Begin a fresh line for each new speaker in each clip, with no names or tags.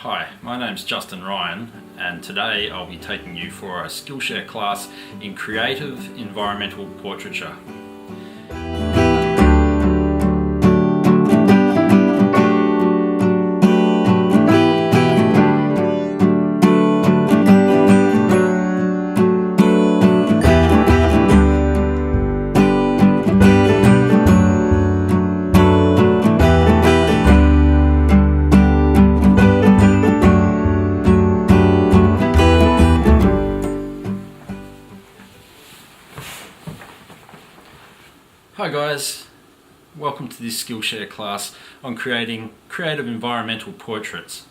Hi, my name's Justin Ryan, and today I'll be taking you for a Skillshare class in creative environmental portraiture. Hi guys, welcome to this Skillshare class on creating creative environmental portraits.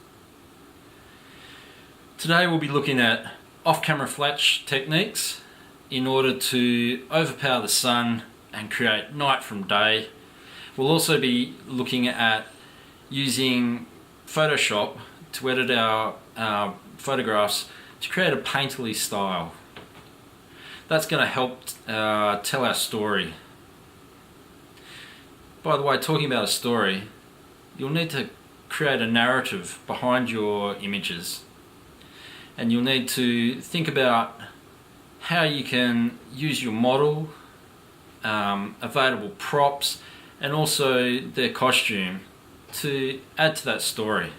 Today we'll be looking at off-camera flash techniques in order to overpower the sun and create night from day. We'll also be looking at using Photoshop to edit our photographs to create a painterly style. That's going to help tell our story. By the way, talking about a story, you'll need to create a narrative behind your images, and you'll need to think about how you can use your model, available props, and also their costume to add to that story.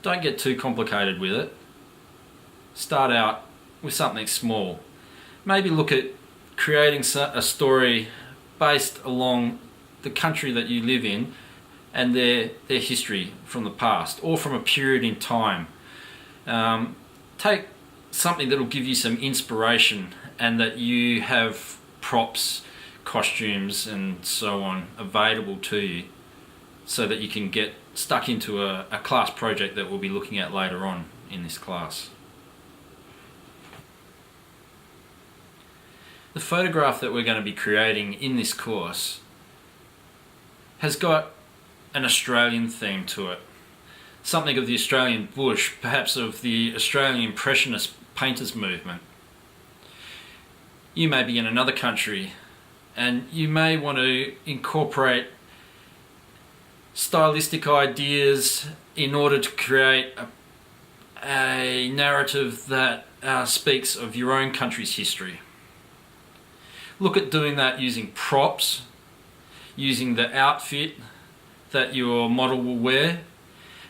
Don't get too complicated with it. Start out with something small. Maybe look at creating a story based along the country that you live in and their history from the past or from a period in time. Take something that will give you some inspiration and that you have props, costumes and so on available to you so that you can get stuck into a class project that we'll be looking at later on in this class. The photograph that we're going to be creating in this course has got an Australian theme to it. Something of the Australian bush, perhaps of the Australian Impressionist painters movement. You may be in another country and you may want to incorporate stylistic ideas in order to create a narrative that speaks of your own country's history. Look at doing that using props, using the outfit that your model will wear,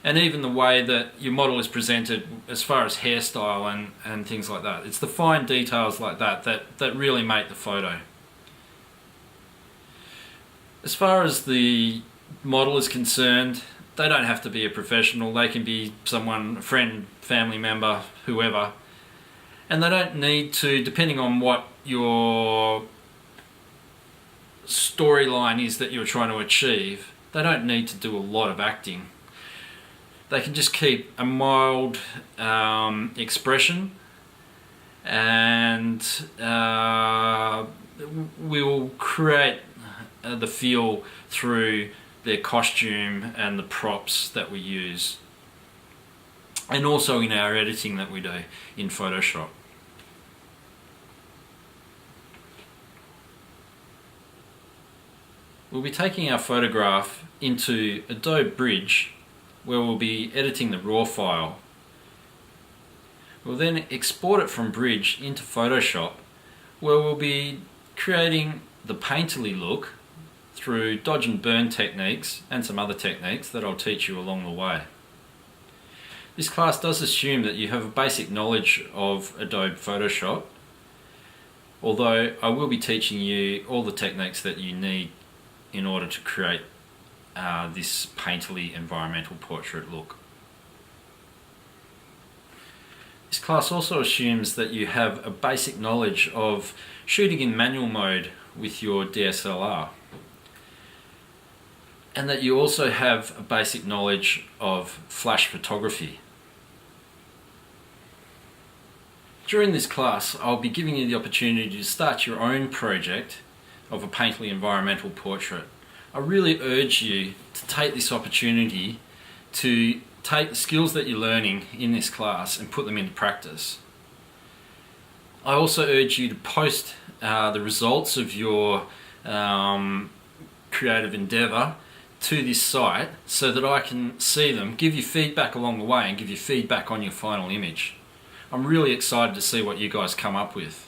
and even the way that your model is presented as far as hairstyle and things like that. It's the fine details like that really make the photo. As far as the model is concerned, they don't have to be a professional. They can be someone, a friend, family member, whoever. And they don't need to, depending on what your storyline is that you're trying to achieve, they don't need to do a lot of acting. They can just keep a mild expression, and we'll create the feel through their costume and the props that we use, and also in our editing that we do in Photoshop. We'll be taking our photograph into Adobe Bridge, where we'll be editing the raw file. We'll then export it from Bridge into Photoshop, where we'll be creating the painterly look through dodge and burn techniques and some other techniques that I'll teach you along the way. This class does assume that you have a basic knowledge of Adobe Photoshop, although I will be teaching you all the techniques that you need in order to create this painterly environmental portrait look. This class also assumes that you have a basic knowledge of shooting in manual mode with your DSLR, and that you also have a basic knowledge of flash photography. During this class, I'll be giving you the opportunity to start your own project of a painterly environmental portrait. I really urge you to take this opportunity to take the skills that you're learning in this class and put them into practice. I also urge you to post the results of your creative endeavour to this site so that I can see them, give you feedback along the way and give you feedback on your final image. I'm really excited to see what you guys come up with.